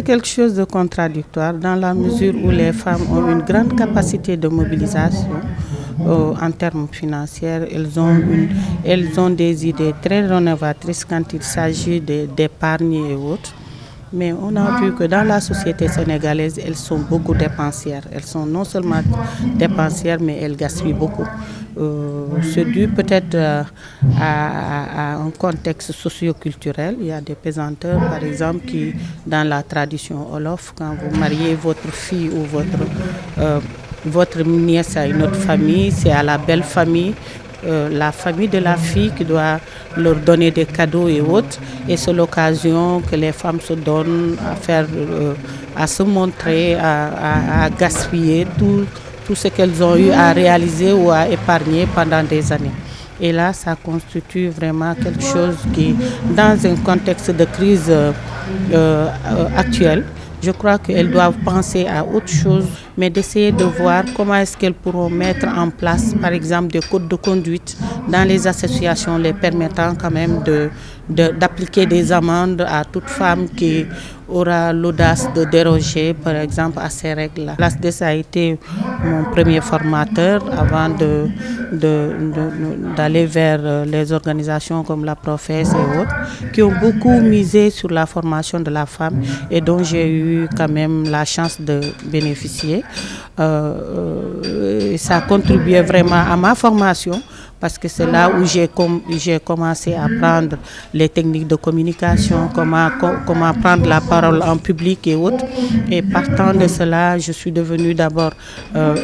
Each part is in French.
quelque chose de contradictoire dans la mesure où les femmes ont une grande capacité de mobilisation en termes financiers. Elles ont des idées très rénovatrices quand il s'agit d'épargne et autres. Mais on a vu que dans la société sénégalaise, elles sont beaucoup dépensières. Elles sont non seulement dépensières, mais elles gaspillent beaucoup. C'est dû peut-être à un contexte socio-culturel. Il y a des pesanteurs, par exemple, qui, dans la tradition Wolof, quand vous mariez votre fille ou votre nièce à une autre famille, c'est à la belle famille. La famille de la fille qui doit leur donner des cadeaux et autres. Et c'est l'occasion que les femmes se donnent à se montrer, à gaspiller tout ce qu'elles ont eu à réaliser ou à épargner pendant des années. Et là, ça constitue vraiment quelque chose qui, dans un contexte de crise actuelle, je crois qu'elles doivent penser à autre chose, mais d'essayer de voir comment est-ce qu'elles pourront mettre en place, par exemple, des codes de conduite dans les associations, les permettant quand même d'appliquer des amendes à toute femme qui aura l'audace de déroger, par exemple, à ces règles-là. L'ASDES a été mon premier formateur avant d'aller vers les organisations comme la Professe et autres, qui ont beaucoup misé sur la formation de la femme et dont j'ai eu quand même la chance de bénéficier. Ça a contribué vraiment à ma formation, parce que c'est là où j'ai commencé à apprendre les techniques de communication, comment prendre la parole en public et autres. Et partant de cela, je suis devenue d'abord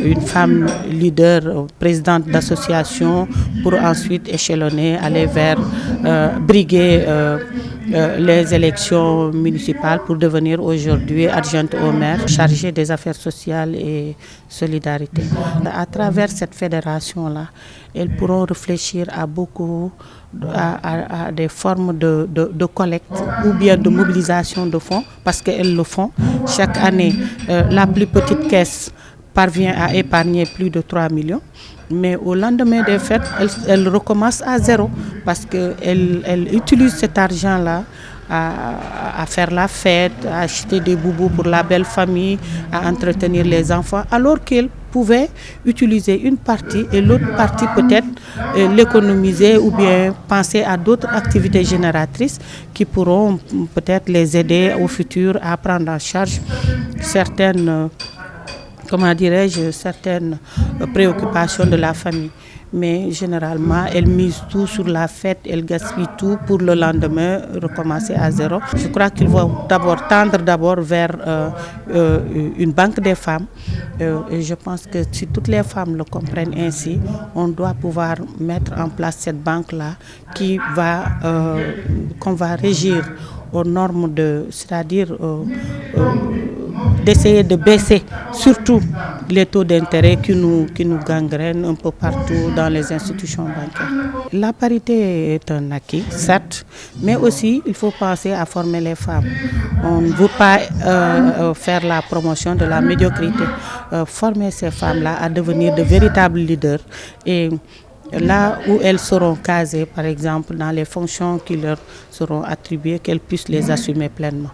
une femme leader, présidente d'association, pour ensuite échelonner, aller vers briguer les élections municipales pour devenir aujourd'hui adjointe au maire, chargée des affaires sociales et solidarité. À travers cette fédération-là, elles pourront réfléchir à des formes de collecte ou bien de mobilisation de fonds, parce qu'elles le font. Chaque année, la plus petite caisse parvient à épargner plus de 3 millions. Mais au lendemain des fêtes, elle recommence à zéro, parce qu'elle utilise cet argent-là à faire la fête, à acheter des boubous pour la belle famille, à entretenir les enfants, alors qu'elle pouvait utiliser une partie et l'autre partie peut-être l'économiser ou bien penser à d'autres activités génératrices qui pourront peut-être les aider au futur à prendre en charge certaines préoccupations de la famille. Mais généralement, elles misent tout sur la fête, elles gaspillent tout pour le lendemain recommencer à zéro. Je crois qu'il faut tendre vers une banque des femmes. Et je pense que si toutes les femmes le comprennent ainsi, on doit pouvoir mettre en place cette banque-là qu'on va régir aux normes c'est-à-dire d'essayer de baisser surtout les taux d'intérêt qui nous gangrènent un peu partout dans les institutions bancaires. La parité est un acquis, certes, mais aussi il faut penser à former les femmes. On ne veut pas faire la promotion de la médiocrité, former ces femmes-là à devenir de véritables leaders. Et là où elles seront casées, par exemple, dans les fonctions qui leur seront attribuées, qu'elles puissent les assumer pleinement.